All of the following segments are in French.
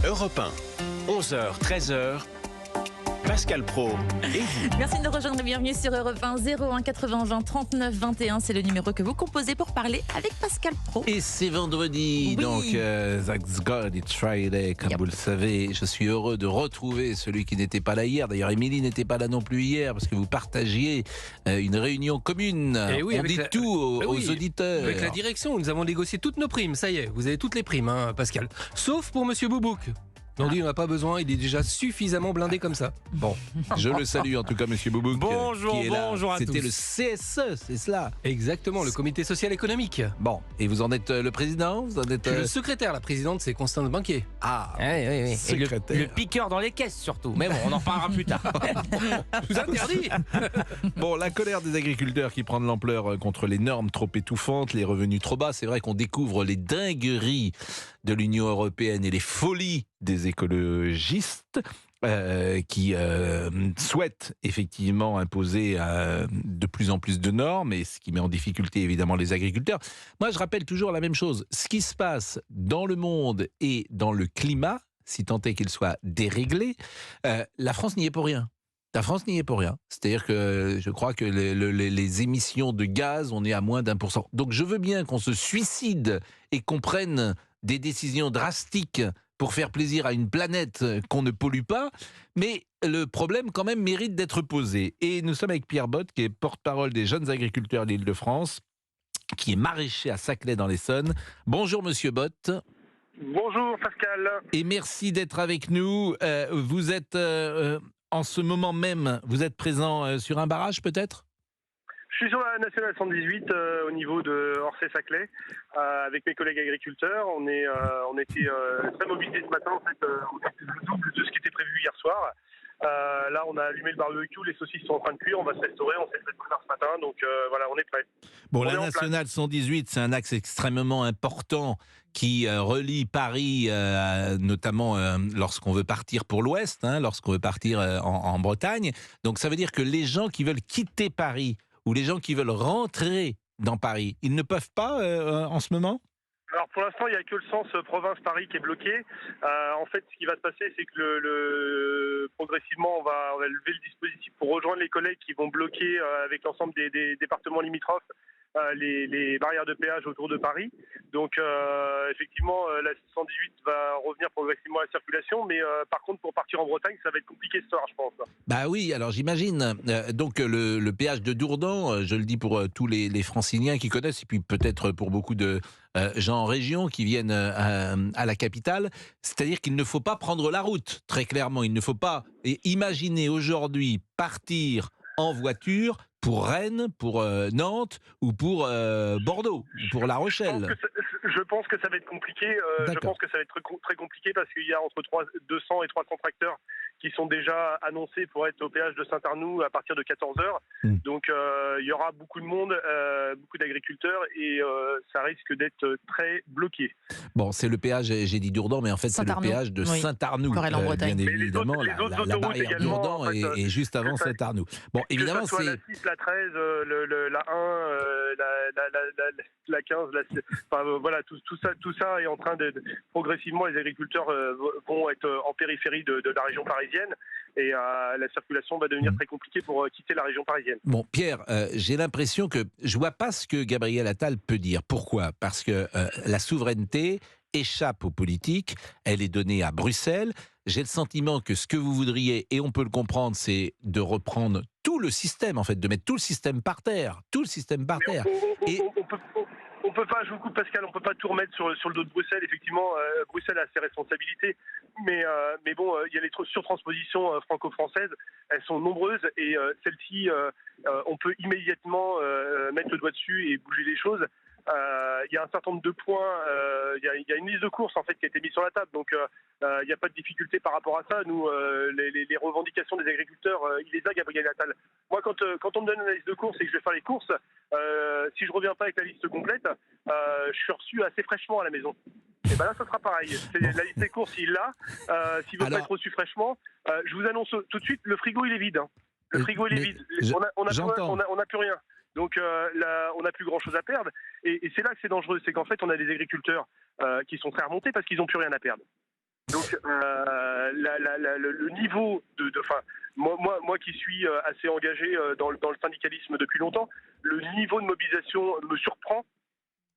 Europe 1, 11h, 13h, Pascal Praud et vous. Merci de nous rejoindre et bienvenue sur Europe 1, 01 80 20 39 21. C'est le numéro que vous composez pour parler avec Pascal Praud. Et c'est vendredi, Oui. donc thanks God it's Friday, comme vous le savez. Je suis heureux de retrouver celui qui n'était pas là hier. D'ailleurs, Émilie n'était pas là non plus hier parce que vous partagiez une réunion commune. Et oui, on dit tout aux auditeurs. Avec la direction, nous avons négocié toutes nos primes. Ça y est, vous avez toutes les primes, hein, Pascal. Sauf pour Monsieur Boubouk. On dit, on n'a pas besoin, il est déjà suffisamment blindé comme ça. Bon, Je le salue en tout cas, Monsieur Boubouk. Bonjour, qui est là. bonjour à tous. C'était le CSE, c'est cela. Exactement, le comité social économique. Bon, et vous en êtes le président, vous en êtes Je suis le secrétaire, la présidente, c'est Constance Banquier. ah, Oui. Et secrétaire. le piqueur dans les caisses surtout. Mais bon, on en reparlera plus tard. Je vous interdis. Bon, la colère des agriculteurs qui prend de l'ampleur contre les normes trop étouffantes, les revenus trop bas. C'est vrai qu'on découvre les dingueries de l'Union européenne et les folies des écologistes qui souhaitent effectivement imposer de plus en plus de normes, et ce qui met en difficulté évidemment les agriculteurs. Moi, je rappelle toujours la même chose. Ce qui se passe dans le monde et dans le climat, si tant est qu'il soit déréglé, la France n'y est pour rien. La France n'y est pour rien. C'est-à-dire que je crois que les émissions de gaz, on est à moins d'1%. Donc je veux bien qu'on se suicide et qu'on prenne des décisions drastiques pour faire plaisir à une planète qu'on ne pollue pas, mais le problème quand même mérite d'être posé. Et nous sommes avec Pierre Botte, qui est porte-parole des jeunes agriculteurs d'Île-de-France, qui est maraîcher à Saclay dans l'Essonne. Bonjour Monsieur Botte. Bonjour Pascal. Et merci d'être avec nous. Vous êtes en ce moment même, vous êtes présent sur un barrage peut-être ? Je suis sur la nationale 118 au niveau de Orsay-Saclay avec mes collègues agriculteurs. On était très mobilisés ce matin. En fait, on était le double de ce qui était prévu hier soir. Là, on a allumé le barbecue, les saucisses sont en train de cuire, on va se restaurer, on s'est fait préparer ce matin, donc voilà, on est prêt. Bon, On la est en nationale 118, c'est un axe extrêmement important qui relie Paris, notamment lorsqu'on veut partir pour l'Ouest, lorsqu'on veut partir en Bretagne. Donc ça veut dire que les gens qui veulent quitter Paris ou les gens qui veulent rentrer dans Paris, ils ne peuvent pas en ce moment ? Alors pour l'instant, il n'y a que le sens province-Paris qui est bloqué. En fait, ce qui va se passer, c'est que progressivement, on va lever le dispositif pour rejoindre les collègues qui vont bloquer avec l'ensemble des départements limitrophes les barrières de péage autour de Paris. Donc effectivement, la 118 va revenir progressivement à la circulation, mais par contre, pour partir en Bretagne, ça va être compliqué ce soir, je pense. Bah oui, alors j'imagine. Donc le péage de Dourdan, je le dis pour tous les franciliens qui connaissent, et puis peut-être pour beaucoup de gens en région qui viennent à la capitale, c'est-à-dire qu'il ne faut pas prendre la route, très clairement. Il ne faut pas imaginer aujourd'hui partir en voiture pour Rennes, pour Nantes ou pour Bordeaux, ou pour La Rochelle. Je pense que ça va être compliqué. Je pense que ça va être très compliqué parce qu'il y a entre 200 et 300 tracteurs qui sont déjà annoncés pour être au péage de Saint-Arnoux à partir de 14h. Donc il y aura beaucoup de monde, beaucoup d'agriculteurs et ça risque d'être très bloqué. Bon, c'est le péage, j'ai dit Dourdan, mais en fait c'est le péage de Saint-Arnoux. Corrèle en Bretagne. Bien Mais évidemment, les autres la autoroutes barrière également, Dourdan en fait, est juste avant Saint-Arnoux. Bon, évidemment, que ça soit c'est... la 6, la 13, la 1, la 15, enfin, voilà, tout ça est en train de progressivement, les agriculteurs vont être en périphérie de la région parisienne et la circulation va devenir très compliquée pour quitter la région parisienne. Bon, Pierre, j'ai l'impression que je vois pas ce que Gabriel Attal peut dire. Pourquoi ? Parce que la souveraineté échappe aux politiques, elle est donnée à Bruxelles. J'ai le sentiment que ce que vous voudriez, et on peut le comprendre, c'est de reprendre tout le système, en fait, de mettre tout le système par terre. Tout le système par terre. On peut pas, je vous coupe Pascal, on peut pas tout remettre sur le dos de Bruxelles. Effectivement, Bruxelles a ses responsabilités, mais bon, il y a les surtranspositions franco-françaises, elles sont nombreuses et celles-ci, on peut immédiatement mettre le doigt dessus et bouger les choses. Il y a un certain nombre de points, il y a une liste de courses en fait qui a été mise sur la table, donc il n'y a pas de difficulté par rapport à ça. Nous, les revendications des agriculteurs, il les a Gabriel Attal. Moi, quand on me donne une liste de courses et que je vais faire les courses, si je reviens pas avec la liste complète, je suis reçu assez fraîchement à la maison. Et ben là, ça sera pareil. La liste des courses, il l'a. S'il veut pas être reçu fraîchement, je vous annonce tout de suite, le frigo il est vide. Le frigo il est vide. On n'a plus rien. Donc là, on n'a plus grand-chose à perdre. Et c'est là que c'est dangereux. C'est qu'en fait, on a des agriculteurs qui sont très remontés parce qu'ils n'ont plus rien à perdre. Donc le niveau enfin, moi qui suis assez engagé dans le syndicalisme depuis longtemps, le niveau de mobilisation me surprend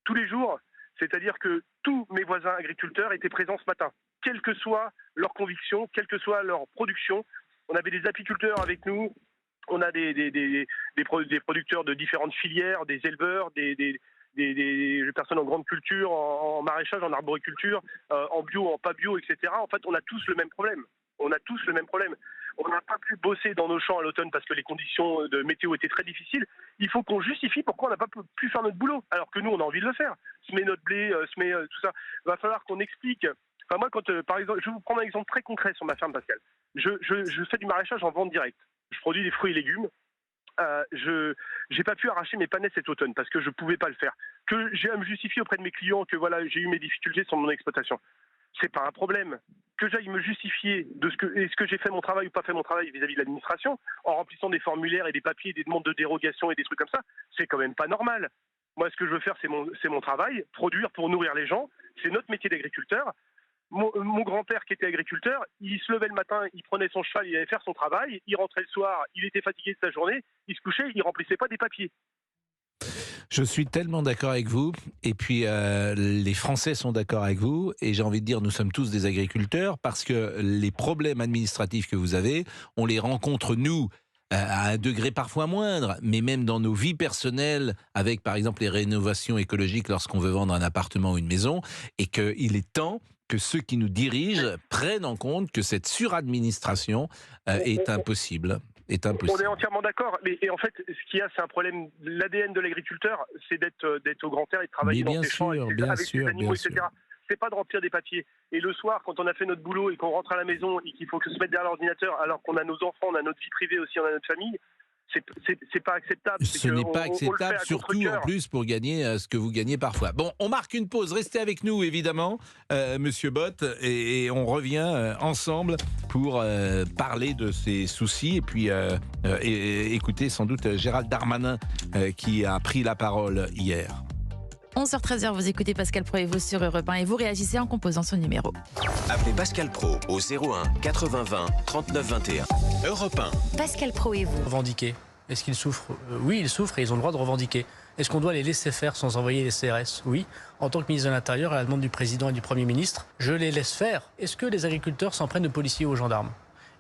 tous les jours. C'est-à-dire que tous mes voisins agriculteurs étaient présents ce matin, quelle que soit leur conviction, quelle que soit leur production. On avait des apiculteurs avec nous, on a des producteurs de différentes filières, des éleveurs, des personnes en grande culture, en maraîchage, en arboriculture, en bio, en pas bio, etc. En fait, on a tous le même problème. On n'a pas pu bosser dans nos champs à l'automne parce que les conditions de météo étaient très difficiles. Il faut qu'on justifie pourquoi on n'a pas pu faire notre boulot, alors que nous, on a envie de le faire. Semer notre blé, tout ça. Il va falloir qu'on explique. Enfin, moi, par exemple, je vais vous prendre un exemple très concret sur ma ferme, Pascal. Je fais du maraîchage en vente directe. Je produis des fruits et légumes. Je n'ai pas pu arracher mes panais cet automne parce que je ne pouvais pas le faire. Que j'ai à me justifier auprès de mes clients que voilà, j'ai eu mes difficultés sur mon exploitation. C'est pas un problème. Que j'aille me justifier de est-ce que j'ai fait mon travail ou pas fait mon travail vis-à-vis de l'administration en remplissant des formulaires et des papiers, des demandes de dérogation et des trucs comme ça, c'est quand même pas normal. Moi, ce que je veux faire, c'est mon travail, produire pour nourrir les gens. C'est notre métier d'agriculteur. Mon grand-père qui était agriculteur, il se levait le matin, il prenait son cheval, il allait faire son travail, il rentrait le soir, il était fatigué de sa journée, il se couchait, il remplissait pas des papiers. Je suis tellement d'accord avec vous, et puis les Français sont d'accord avec vous, et j'ai envie de dire nous sommes tous des agriculteurs, parce que les problèmes administratifs que vous avez, on les rencontre nous, à un degré parfois moindre, mais même dans nos vies personnelles, avec par exemple les rénovations écologiques lorsqu'on veut vendre un appartement ou une maison, et qu'il est temps que ceux qui nous dirigent prennent en compte que cette suradministration est impossible. On est entièrement d'accord, et en fait, ce qu'il y a, c'est un problème. L'ADN de l'agriculteur, c'est d'être au grand air et de travailler dans ses champs avec ses animaux, etc. C'est pas de remplir des papiers. Et le soir, quand on a fait notre boulot et qu'on rentre à la maison et qu'il faut se mettre derrière l'ordinateur, alors qu'on a nos enfants, on a notre vie privée aussi, on a notre famille, c'est pas acceptable. Ce n'est pas acceptable, surtout en plus pour gagner ce que vous gagnez parfois. Bon, on marque une pause. Restez avec nous, évidemment, Monsieur Bott, et on revient ensemble pour parler de ces soucis et puis écouter sans doute Gérald Darmanin qui a pris la parole hier. 11h-13h, vous écoutez Pascal Pro et vous sur Europe 1 et vous réagissez en composant son numéro. Appelez Pascal Pro au 01 80 20 39 21. Europe 1. Pascal Pro et vous. Revendiquer. Est-ce qu'ils souffrent ? Oui, ils souffrent et ils ont le droit de revendiquer. Est-ce qu'on doit les laisser faire sans envoyer les CRS ? Oui. En tant que ministre de l'Intérieur, à la demande du président et du Premier ministre, je les laisse faire. Est-ce que les agriculteurs s'en prennent aux policiers ou aux gendarmes ?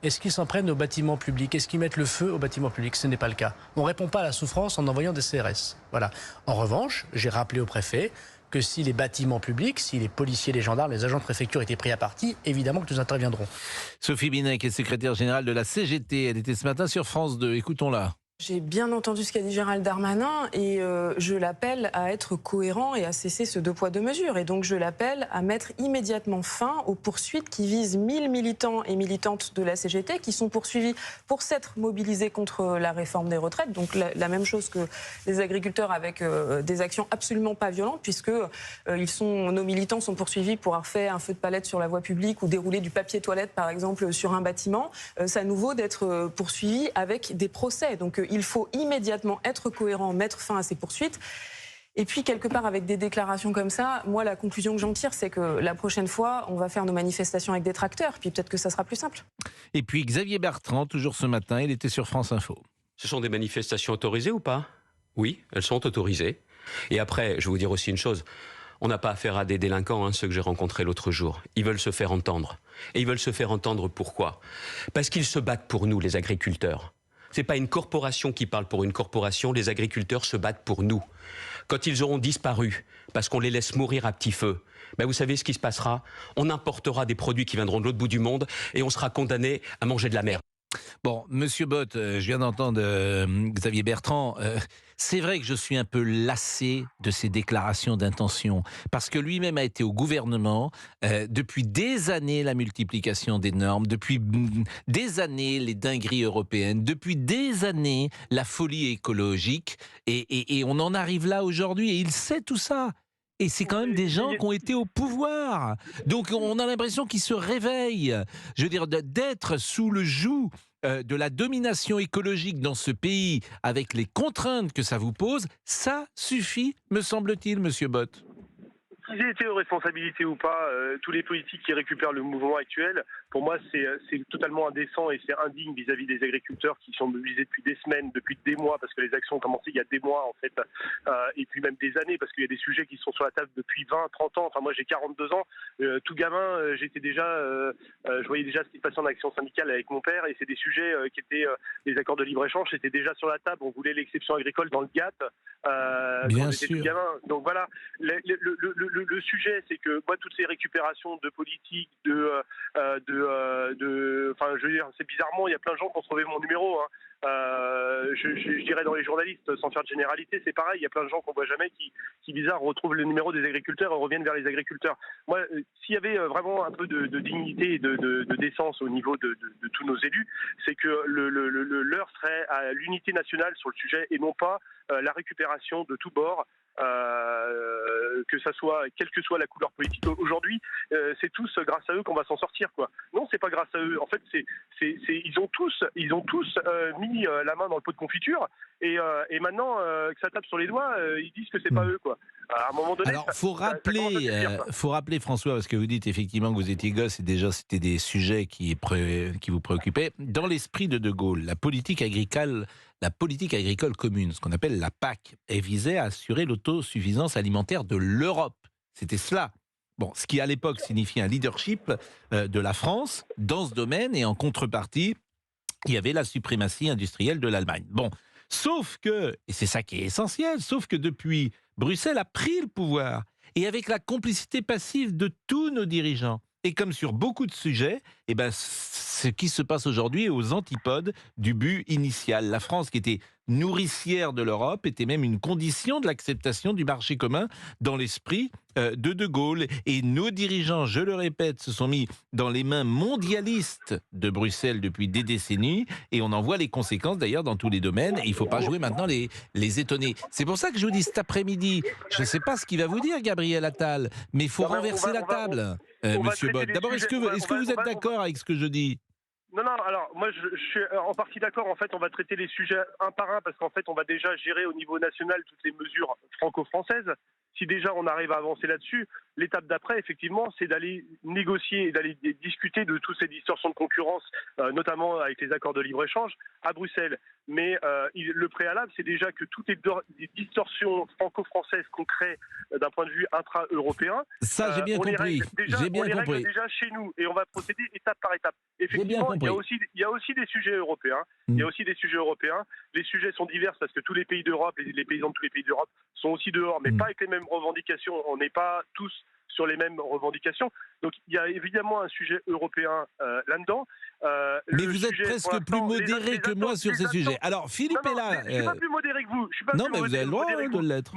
Est-ce qu'ils s'en prennent aux bâtiments publics ? Est-ce qu'ils mettent le feu aux bâtiments publics ? Ce n'est pas le cas. On ne répond pas à la souffrance en envoyant des CRS. Voilà. En revanche, j'ai rappelé au préfet que si les bâtiments publics, si les policiers, les gendarmes, les agents de préfecture étaient pris à partie, évidemment que nous interviendrons. Sophie Binet, qui est secrétaire générale de la CGT, elle était ce matin sur France 2. Écoutons-la. J'ai bien entendu ce qu'a dit Gérald Darmanin et je l'appelle à être cohérent et à cesser ce deux poids deux mesures. Et donc je l'appelle à mettre immédiatement fin aux poursuites qui visent 1000 militants et militantes de la CGT qui sont poursuivis pour s'être mobilisés contre la réforme des retraites. Donc la même chose que les agriculteurs avec des actions absolument pas violentes puisque nos militants sont poursuivis pour avoir fait un feu de palette sur la voie publique ou dérouler du papier toilette par exemple sur un bâtiment. C'est à nouveau d'être poursuivis avec des procès. Donc il faut immédiatement être cohérent, mettre fin à ces poursuites. Et puis, quelque part, avec des déclarations comme ça, moi, la conclusion que j'en tire, c'est que la prochaine fois, on va faire nos manifestations avec des tracteurs, puis peut-être que ça sera plus simple. Et puis, Xavier Bertrand, toujours ce matin, il était sur France Info. Ce sont des manifestations autorisées ou pas ? Oui, elles sont autorisées. Et après, je vais vous dire aussi une chose. On n'a pas affaire à des délinquants, ceux que j'ai rencontrés l'autre jour. Ils veulent se faire entendre. Et ils veulent se faire entendre pourquoi ? Parce qu'ils se battent pour nous, les agriculteurs. C'est pas une corporation qui parle pour une corporation, les agriculteurs se battent pour nous. Quand ils auront disparu, parce qu'on les laisse mourir à petit feu, vous savez ce qui se passera ? On importera des produits qui viendront de l'autre bout du monde et on sera condamné à manger de la merde. Bon, Monsieur Bott, je viens d'entendre Xavier Bertrand. C'est vrai que je suis un peu lassé de ces déclarations d'intention, parce que lui-même a été au gouvernement depuis des années la multiplication des normes, depuis des années les dingueries européennes, depuis des années la folie écologique, et on en arrive là aujourd'hui, et il sait tout ça. Et c'est quand même des gens qui ont été au pouvoir. Donc on a l'impression qu'ils se réveillent. Je veux dire, d'être sous le joug de la domination écologique dans ce pays, avec les contraintes que ça vous pose, ça suffit, me semble-t-il, Monsieur Bott. qu'ils aient été aux responsabilités ou pas, tous les politiques qui récupèrent le mouvement actuel, pour moi, c'est totalement indécent et c'est indigne vis-à-vis des agriculteurs qui sont mobilisés depuis des semaines, depuis des mois, parce que les actions ont commencé il y a des mois, en fait, et puis même des années, parce qu'il y a des sujets qui sont sur la table depuis 20, 30 ans. Enfin, moi, j'ai 42 ans. Tout gamin, j'étais déjà, je voyais déjà ce qui se passait en action syndicale avec mon père, et c'est des sujets qui étaient les accords de libre-échange, c'était déjà sur la table. On voulait l'exception agricole dans le GATT. Bien quand j'étais sûr. tout gamin. Donc voilà, le sujet, c'est que moi, toutes ces récupérations de politique, enfin, je veux dire, c'est bizarrement, il y a plein de gens qui ont trouvé mon numéro. Hein. Je dirais dans les journalistes, sans faire de généralité, c'est pareil. Il y a plein de gens qu'on voit jamais qui bizarre, retrouvent le numéro des agriculteurs et reviennent vers les agriculteurs. Moi, s'il y avait vraiment un peu de dignité et de décence au niveau de tous nos élus, c'est que l'heure serait à l'unité nationale sur le sujet et non pas la récupération de tous bords. Que ça soit, quelle que soit la couleur politique aujourd'hui, c'est tous grâce à eux qu'on va s'en sortir, quoi. Non, c'est pas grâce à eux. En fait, ils ont tous mis la main dans le pot de confiture et maintenant que ça tape sur les doigts, ils disent que c'est pas eux, quoi. À un moment donné, Alors, faut rappeler, François, parce que vous dites effectivement que vous étiez gosse et déjà c'était des sujets qui vous préoccupaient. Dans l'esprit de Gaulle, la politique agricole commune, ce qu'on appelle la PAC, elle visait à assurer l'autosuffisance alimentaire de l'Europe. C'était cela. Bon, ce qui à l'époque signifiait un leadership de la France dans ce domaine, et en contrepartie, il y avait la suprématie industrielle de l'Allemagne. Bon, sauf que, et c'est ça qui est essentiel, sauf que depuis, Bruxelles a pris le pouvoir, et avec la complicité passive de tous nos dirigeants. Et comme sur beaucoup de sujets, eh ben, ce qui se passe aujourd'hui est aux antipodes du but initial. La France, qui était nourricière de l'Europe, était même une condition de l'acceptation du marché commun dans l'esprit de Gaulle. Et nos dirigeants, je le répète, se sont mis dans les mains mondialistes de Bruxelles depuis des décennies, et on en voit les conséquences d'ailleurs dans tous les domaines. Et il ne faut pas jouer maintenant les étonner. C'est pour ça que je vous dis cet après-midi, je ne sais pas ce qu'il va vous dire Gabriel Attal, mais il faut renverser la table, Monsieur Bott. D'abord, est-ce que vous êtes d'accord avec ce que je dis ? Non, alors moi je suis en partie d'accord. En fait, on va traiter les sujets un par un parce qu'en fait, on va déjà gérer au niveau national toutes les mesures franco-françaises. Si déjà on arrive à avancer là-dessus, l'étape d'après, effectivement, c'est d'aller négocier et d'aller discuter de toutes ces distorsions de concurrence, notamment avec les accords de libre-échange à Bruxelles. Mais le préalable, c'est déjà que toutes les distorsions franco-françaises qu'on crée d'un point de vue intra-européen, ça j'ai bien compris. On les règle déjà chez nous et on va procéder étape par étape. Effectivement, il y a aussi des sujets européens. Il y a aussi des sujets européens. Les sujets sont divers parce que tous les pays d'Europe, les paysans de tous les pays d'Europe sont aussi dehors, mais pas avec les mêmes revendications. On n'est pas tous sur les mêmes revendications. Donc il y a évidemment un sujet européen là-dedans. Mais vous êtes presque plus modéré que moi sur ces sujets. Alors Philippe est là. Je ne suis pas plus modéré que vous. Non, mais vous avez le droit de l'être.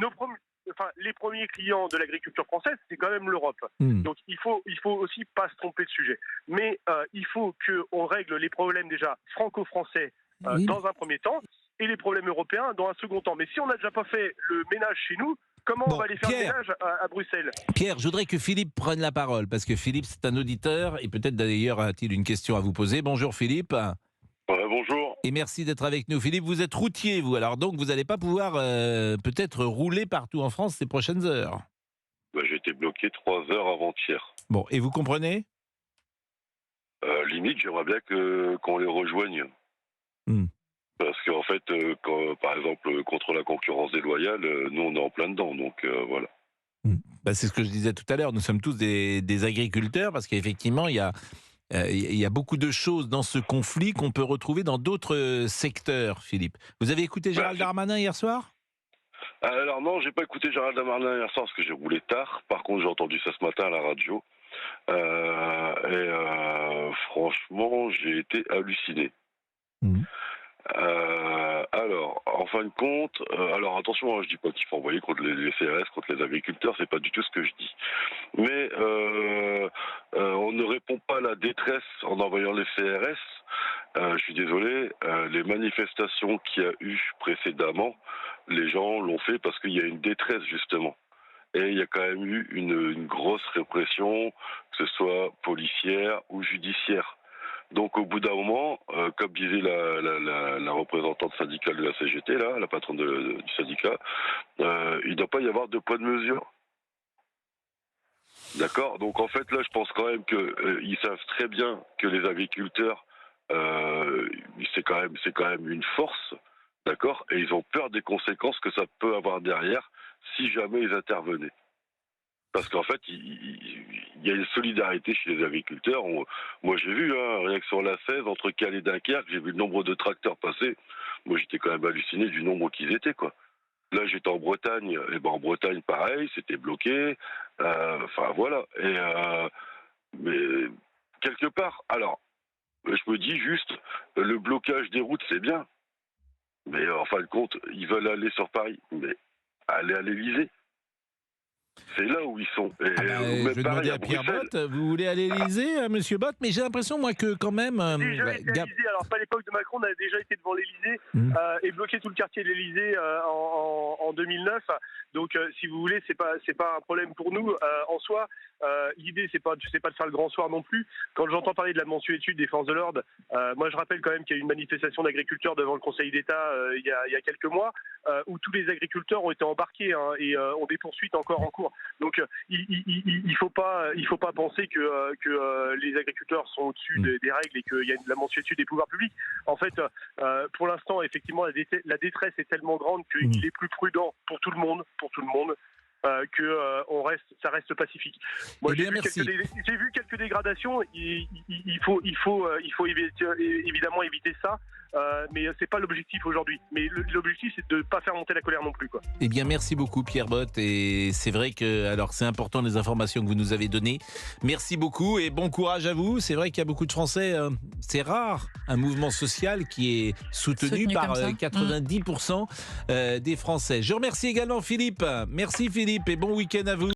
Les premiers clients de l'agriculture française, c'est quand même l'Europe. Donc il faut aussi pas se tromper de sujet. Mais il faut qu'on règle les problèmes déjà franco-français dans un premier temps et les problèmes européens dans un second temps. Mais si on n'a déjà pas fait le ménage chez nous, comment on va aller faire le ménage à Bruxelles ? Pierre, je voudrais que Philippe prenne la parole, parce que Philippe, c'est un auditeur, et peut-être d'ailleurs a-t-il une question à vous poser. Bonjour Philippe. Bonjour. Et merci d'être avec nous. Philippe, vous êtes routier, vous, alors donc vous n'allez pas pouvoir peut-être rouler partout en France ces prochaines heures. J'ai été bloqué 3 heures avant-hier. Bon, et vous comprenez ? Limite, j'aimerais bien qu'on les rejoigne. Parce qu'en fait, par exemple, contre la concurrence déloyale, nous, on est en plein dedans, donc voilà. C'est ce que je disais tout à l'heure, nous sommes tous des agriculteurs, parce qu'effectivement, il y a beaucoup de choses dans ce conflit qu'on peut retrouver dans d'autres secteurs, Philippe. Vous avez écouté Gérald Darmanin hier soir ? Alors non, j'ai pas écouté Gérald Darmanin hier soir parce que j'ai roulé tard. Par contre, j'ai entendu ça ce matin à la radio. Franchement, j'ai été halluciné. Alors, en fin de compte, alors attention, hein, je dis pas qu'il faut envoyer contre les CRS, contre les agriculteurs, c'est pas du tout ce que je dis. Mais on ne répond pas à la détresse en envoyant les CRS. Je suis désolé, les manifestations qu'il y a eu précédemment, les gens l'ont fait parce qu'il y a une détresse justement. Et il y a quand même eu une grosse répression, que ce soit policière ou judiciaire. Donc au bout d'un moment, comme disait la représentante syndicale de la CGT, là, la patronne du syndicat, il ne doit pas y avoir de poids de mesure. D'accord. Donc en fait là, je pense quand même que ils savent très bien que les agriculteurs, c'est quand même une force, d'accord. Et ils ont peur des conséquences que ça peut avoir derrière si jamais ils intervenaient. Parce qu'en fait, il y a une solidarité chez les agriculteurs. Moi, j'ai vu, rien que sur la 16, entre Calais et Dunkerque, j'ai vu le nombre de tracteurs passer. Moi, j'étais quand même halluciné du nombre qu'ils étaient, quoi. Là, j'étais en Bretagne. Et ben, en Bretagne, pareil, c'était bloqué. Enfin, voilà. Mais quelque part, alors, je me dis juste, le blocage des routes, c'est bien. Mais en fin de compte, ils veulent aller sur Paris. Mais aller à l'Élysée. C'est là où ils sont. Et je vais demander à Pierre Bott, vous voulez aller à l'Élysée, monsieur Bott? Mais j'ai l'impression, moi, que quand même... Déjà été à l'Élysée, alors pas à l'époque de Macron, on a déjà été devant l'Élysée et bloqué tout le quartier de l'Élysée en 2009. Donc, si vous voulez, c'est pas un problème pour nous en soi. L'idée, c'est pas de faire le grand soir non plus. Quand j'entends parler de la mansuétude des forces de l'ordre, moi, je rappelle quand même qu'il y a eu une manifestation d'agriculteurs devant le Conseil d'État il y a quelques mois où tous les agriculteurs ont été embarqués et ont des poursuites encore en cours. Donc, il faut pas penser que les agriculteurs sont au-dessus des règles et qu'il y a de la mansuétude des pouvoirs publics. En fait, pour l'instant, effectivement, la détresse est tellement grande qu'il est plus prudent pour tout le monde, que ça reste pacifique. Moi, j'ai vu quelques dégradations. Il faut évidemment éviter ça. Mais c'est pas l'objectif aujourd'hui. Mais l'objectif, c'est de ne pas faire monter la colère non plus, quoi. Eh bien, merci beaucoup, Pierre Bott. Et c'est vrai que, alors, c'est important les informations que vous nous avez données. Merci beaucoup et bon courage à vous. C'est vrai qu'il y a beaucoup de Français. C'est rare un mouvement social qui est soutenu par 90% des Français. Je remercie également Philippe. Merci Philippe et bon week-end à vous.